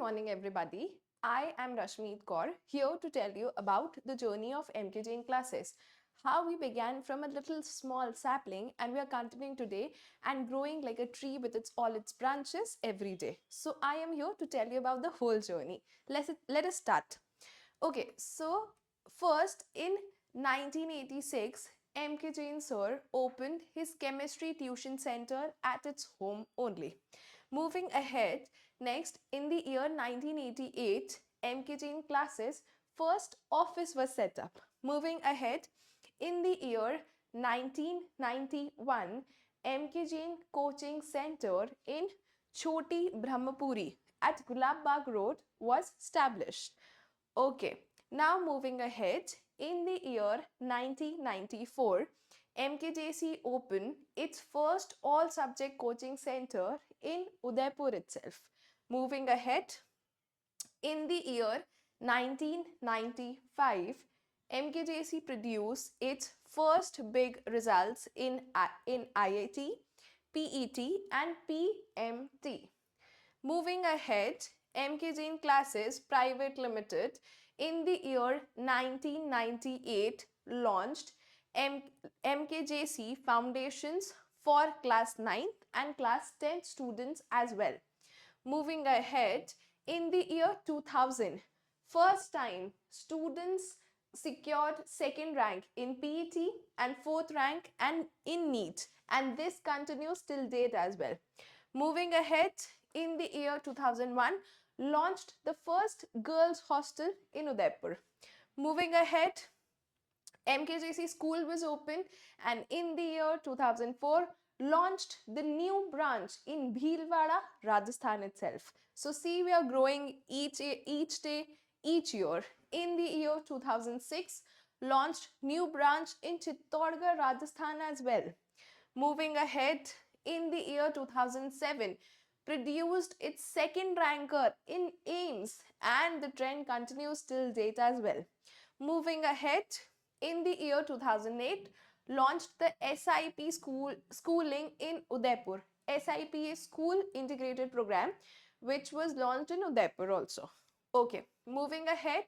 morning, everybody. I am Rashmeet Kaur, here to tell you about the journey of MKJAIN classes. How we began from a little small sapling and we are continuing today and growing like a tree with all its branches every day. So I am here to tell you about the whole journey. Let us start. Okay, so first in 1986, M.K. Jain sir opened his chemistry tuition center at its home only. Moving ahead, next in the year 1988, M.K. Jain classes first office was set up. Moving ahead, in the year 1991, M.K. Jain Coaching Center in Choti Brahmapuri at Gulab Bagh Road was established. Okay, now moving ahead, in the year 1994, MKJC opened its first all-subject coaching center in Udaipur itself. Moving ahead, in the year 1995, MKJC produced its first big results in IIT, PET and PMT. Moving ahead, M.K.Jain Classes Private Limited in the year 1998 launched MKJC Foundations for class 9th and class 10th students as well. Moving ahead, in the year 2000, first time students secured second rank in PET and fourth rank and in NEET, and this continues till date as well. Moving ahead, in the year 2001, launched the first girls hostel in Udaipur. Moving ahead, MKJC school was opened and in the year 2004 launched the new branch in Bhilwara, Rajasthan itself. So see, we are growing each day, each year. In the year 2006, launched new branch in Chittorgarh, Rajasthan as well. Moving ahead, in the year 2007, produced its second ranker in AIIMS and the trend continues till date as well. Moving ahead, in the year 2008, launched the SIP schooling in Udaipur. SIP is School Integrated Program, which was launched in Udaipur also. Okay, moving ahead,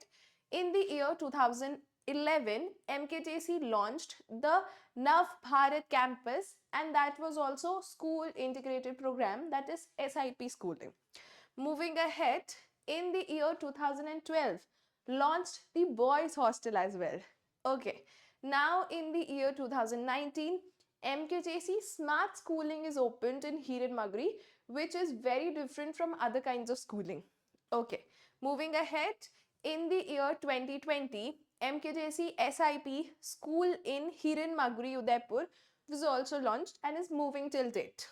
in the year 2011, MKJC launched the Nav Bharat campus and that was also School Integrated Program, that is SIP schooling. Moving ahead, in the year 2012, launched the boys hostel as well. Okay, now in the year 2019, MKJC Smart Schooling is opened in Hiranmagri, which is very different from other kinds of schooling. Okay, moving ahead, in the year 2020, MKJC SIP School in Hiranmagri, Udaipur was also launched and is moving till date.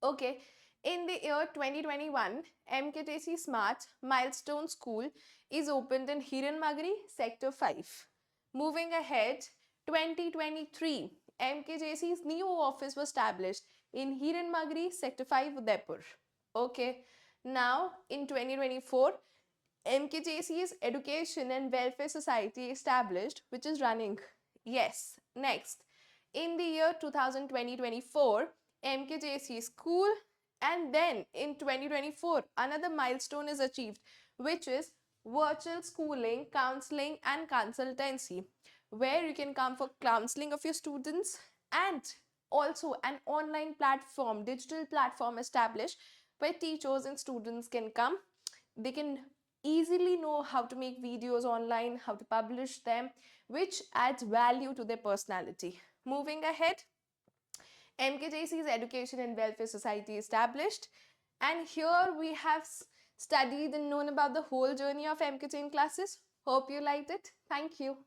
Okay, in the year 2021, MKJC Smart Milestone School is opened in Hiranmagri, Sector 5. Moving ahead, 2023, MKJC's new office was established in Hiranmagri, Sector 5, Udaipur. Okay, now in 2024, MKJC's Education and Welfare Society established, which is running. Yes, next. In the year 2020-24, MKJC School, and then in 2024, another milestone is achieved, which is virtual schooling, counseling and consultancy, where you can come for counseling of your students, and also an online platform, digital platform established where teachers and students can come. They can easily know how to make videos online, how to publish them, which adds value to their personality. Moving ahead, MKJC's Education and Welfare Society established, and here we have studied and known about the whole journey of MKJAIN classes. Hope you liked it. Thank you.